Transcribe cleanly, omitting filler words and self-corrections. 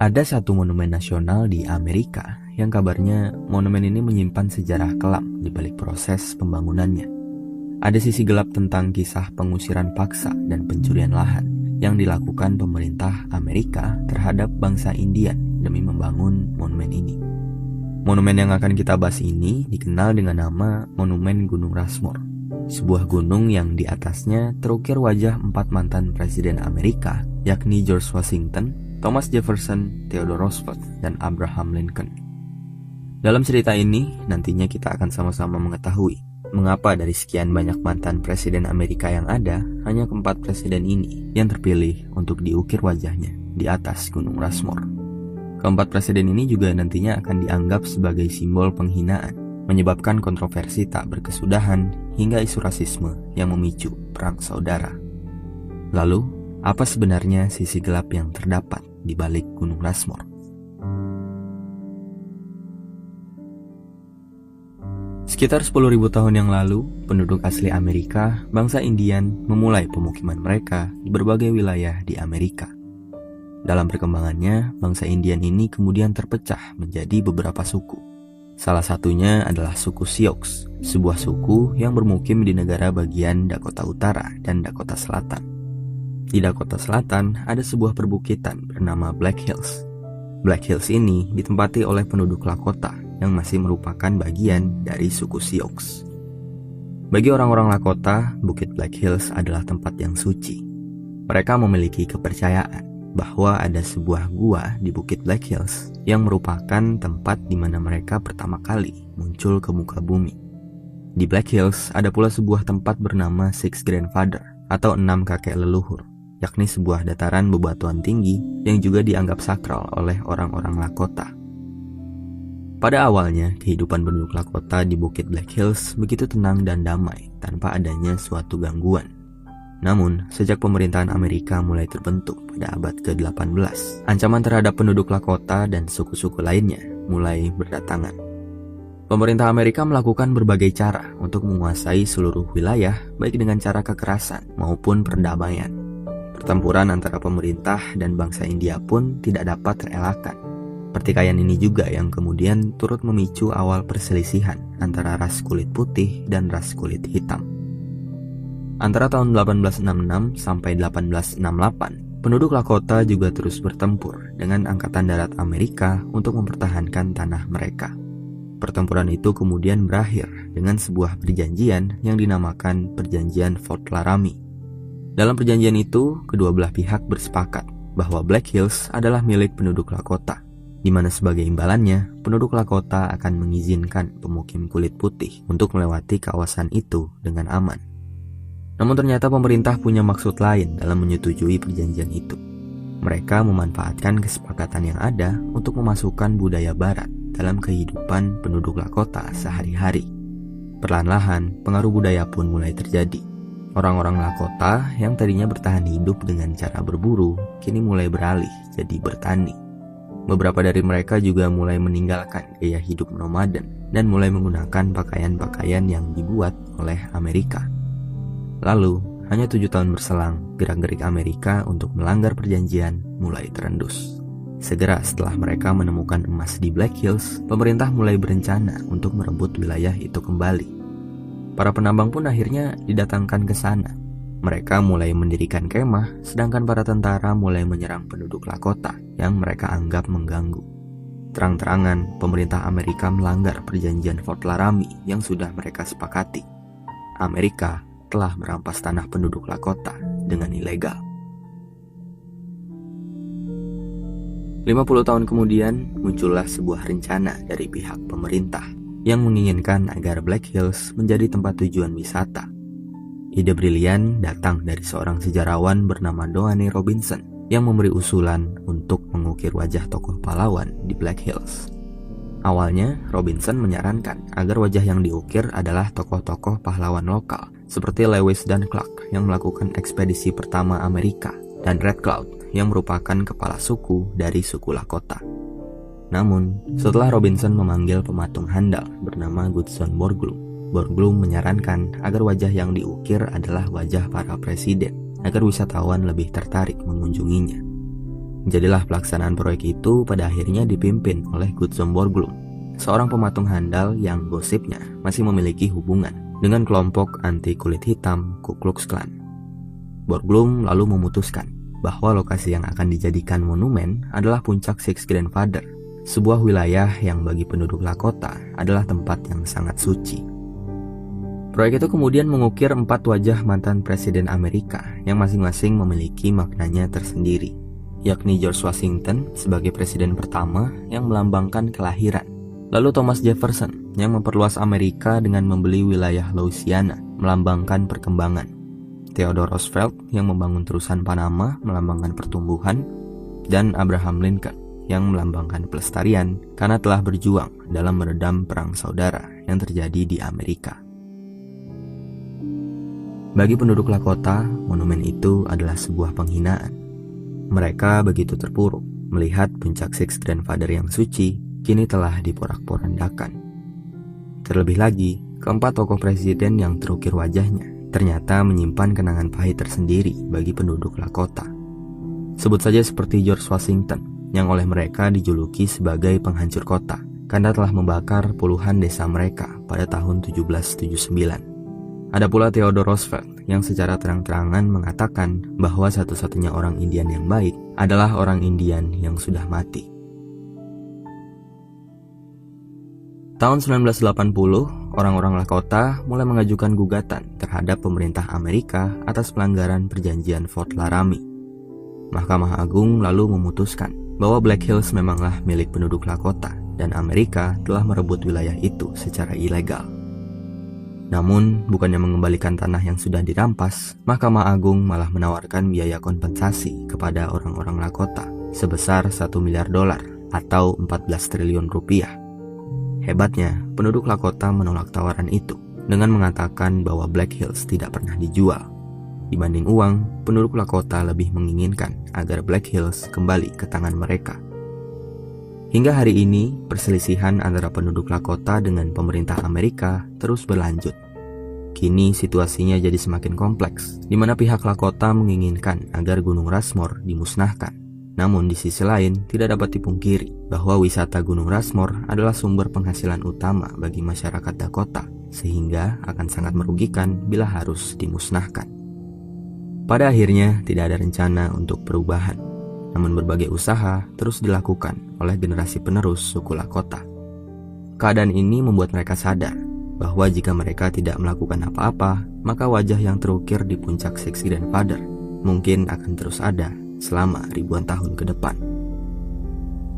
Ada satu monumen nasional di Amerika yang kabarnya monumen ini menyimpan sejarah kelam di balik proses pembangunannya. Ada sisi gelap tentang kisah pengusiran paksa dan pencurian lahan yang dilakukan pemerintah Amerika terhadap bangsa Indian demi membangun monumen ini. Monumen yang akan kita bahas ini dikenal dengan nama Monumen Gunung Rushmore, sebuah gunung yang di atasnya terukir wajah 4 mantan presiden Amerika, yakni George Washington, Thomas Jefferson, Theodore Roosevelt, dan Abraham Lincoln. Dalam cerita ini, nantinya kita akan sama-sama mengetahui mengapa dari sekian banyak mantan presiden Amerika yang ada, hanya keempat presiden ini yang terpilih untuk diukir wajahnya di atas Gunung Rushmore. Keempat presiden ini juga nantinya akan dianggap sebagai simbol penghinaan, menyebabkan kontroversi tak berkesudahan hingga isu rasisme yang memicu perang saudara. Lalu, apa sebenarnya sisi gelap yang terdapat di balik Gunung Rushmore? Sekitar 10.000 tahun yang lalu, penduduk asli Amerika, bangsa Indian, memulai pemukiman mereka di berbagai wilayah di Amerika. Dalam perkembangannya, bangsa Indian ini kemudian terpecah menjadi beberapa suku. Salah satunya adalah suku Sioux, sebuah suku yang bermukim di negara bagian Dakota Utara dan Dakota Selatan. Di Dakota Selatan ada sebuah perbukitan bernama Black Hills. Black Hills ini ditempati oleh penduduk Lakota yang masih merupakan bagian dari suku Sioux. Bagi orang-orang Lakota, Bukit Black Hills adalah tempat yang suci. Mereka memiliki kepercayaan bahwa ada sebuah gua di Bukit Black Hills yang merupakan tempat di mana mereka pertama kali muncul ke muka bumi. Di Black Hills ada pula sebuah tempat bernama Six Grandfather atau 6 kakek leluhur, yakni sebuah dataran bebatuan tinggi yang juga dianggap sakral oleh orang-orang Lakota. Pada awalnya, kehidupan penduduk Lakota di Bukit Black Hills begitu tenang dan damai tanpa adanya suatu gangguan. Namun, sejak pemerintahan Amerika mulai terbentuk pada abad ke-18, ancaman terhadap penduduk Lakota dan suku-suku lainnya mulai berdatangan. Pemerintah Amerika melakukan berbagai cara untuk menguasai seluruh wilayah, baik dengan cara kekerasan maupun perdamaian. Pertempuran antara pemerintah dan bangsa India pun tidak dapat terelakkan. Pertikaian ini juga yang kemudian turut memicu awal perselisihan antara ras kulit putih dan ras kulit hitam. Antara tahun 1866 sampai 1868, penduduk Lakota juga terus bertempur dengan Angkatan Darat Amerika untuk mempertahankan tanah mereka. Pertempuran itu kemudian berakhir dengan sebuah perjanjian yang dinamakan Perjanjian Fort Laramie. Dalam perjanjian itu, kedua belah pihak bersepakat bahwa Black Hills adalah milik penduduk Lakota, di mana sebagai imbalannya, penduduk Lakota akan mengizinkan pemukim kulit putih untuk melewati kawasan itu dengan aman. Namun ternyata pemerintah punya maksud lain dalam menyetujui perjanjian itu. Mereka memanfaatkan kesepakatan yang ada untuk memasukkan budaya barat dalam kehidupan penduduk Lakota sehari-hari. Perlahan-lahan, pengaruh budaya pun mulai terjadi. Orang-orang Lakota yang tadinya bertahan hidup dengan cara berburu, kini mulai beralih jadi bertani. Beberapa dari mereka juga mulai meninggalkan gaya hidup nomaden dan mulai menggunakan pakaian-pakaian yang dibuat oleh Amerika. Lalu, hanya 7 tahun berselang, gerak-gerik Amerika untuk melanggar perjanjian mulai terendus. Segera setelah mereka menemukan emas di Black Hills, pemerintah mulai berencana untuk merebut wilayah itu kembali. Para penambang pun akhirnya didatangkan ke sana. Mereka mulai mendirikan kemah, sedangkan para tentara mulai menyerang penduduk Lakota yang mereka anggap mengganggu. Terang-terangan, pemerintah Amerika melanggar perjanjian Fort Laramie yang sudah mereka sepakati. Amerika telah merampas tanah penduduk Lakota dengan ilegal. 50 tahun kemudian, muncullah sebuah rencana dari pihak pemerintah yang menginginkan agar Black Hills menjadi tempat tujuan wisata. Ide brilian datang dari seorang sejarawan bernama Doane Robinson yang memberi usulan untuk mengukir wajah tokoh pahlawan di Black Hills. Awalnya, Robinson menyarankan agar wajah yang diukir adalah tokoh-tokoh pahlawan lokal seperti Lewis dan Clark yang melakukan ekspedisi pertama Amerika dan Red Cloud yang merupakan kepala suku dari suku Lakota. Namun, setelah Robinson memanggil pematung handal bernama Gutzon Borglum, Borglum menyarankan agar wajah yang diukir adalah wajah para presiden, agar wisatawan lebih tertarik mengunjunginya. Jadilah pelaksanaan proyek itu pada akhirnya dipimpin oleh Gutzon Borglum, seorang pematung handal yang gosipnya masih memiliki hubungan dengan kelompok anti kulit hitam Ku Klux Klan. Borglum lalu memutuskan bahwa lokasi yang akan dijadikan monumen adalah puncak Six Grandfather, sebuah wilayah yang bagi penduduk Lakota adalah tempat yang sangat suci. Proyek itu kemudian mengukir 4 wajah mantan presiden Amerika yang masing-masing memiliki maknanya tersendiri, yakni George Washington sebagai presiden pertama yang melambangkan kelahiran, lalu Thomas Jefferson yang memperluas Amerika dengan membeli wilayah Louisiana melambangkan perkembangan, Theodore Roosevelt yang membangun terusan Panama melambangkan pertumbuhan, dan Abraham Lincoln yang melambangkan pelestarian karena telah berjuang dalam meredam perang saudara yang terjadi di Amerika. Bagi penduduk Lakota, monumen itu adalah sebuah penghinaan. Mereka begitu terpuruk melihat puncak Six Grandfather yang suci kini telah diporak-porandakan. Terlebih lagi, keempat tokoh presiden yang terukir wajahnya ternyata menyimpan kenangan pahit tersendiri bagi penduduk Lakota. Sebut saja seperti George Washington yang oleh mereka dijuluki sebagai penghancur kota karena telah membakar puluhan desa mereka pada tahun 1779. Ada pula Theodore Roosevelt yang secara terang-terangan mengatakan bahwa satu-satunya orang Indian yang baik adalah orang Indian yang sudah mati. Tahun 1980, orang-orang Lakota mulai mengajukan gugatan terhadap pemerintah Amerika atas pelanggaran perjanjian Fort Laramie. Mahkamah Agung lalu memutuskan bahwa Black Hills memanglah milik penduduk Lakota dan Amerika telah merebut wilayah itu secara ilegal. Namun, bukannya mengembalikan tanah yang sudah dirampas, Mahkamah Agung malah menawarkan biaya kompensasi kepada orang-orang Lakota sebesar $1 miliar atau 14 triliun rupiah. Hebatnya, penduduk Lakota menolak tawaran itu dengan mengatakan bahwa Black Hills tidak pernah dijual. Dibanding uang, penduduk Lakota lebih menginginkan agar Black Hills kembali ke tangan mereka. Hingga hari ini, perselisihan antara penduduk Lakota dengan pemerintah Amerika terus berlanjut. Kini situasinya jadi semakin kompleks, di mana pihak Lakota menginginkan agar Gunung Rushmore dimusnahkan. Namun di sisi lain, tidak dapat dipungkiri bahwa wisata Gunung Rushmore adalah sumber penghasilan utama bagi masyarakat Dakota, sehingga akan sangat merugikan bila harus dimusnahkan. Pada akhirnya, tidak ada rencana untuk perubahan. Namun berbagai usaha terus dilakukan oleh generasi penerus suku Lakota. Keadaan ini membuat mereka sadar bahwa jika mereka tidak melakukan apa-apa, maka wajah yang terukir di puncak Six Grandfather mungkin akan terus ada selama ribuan tahun ke depan.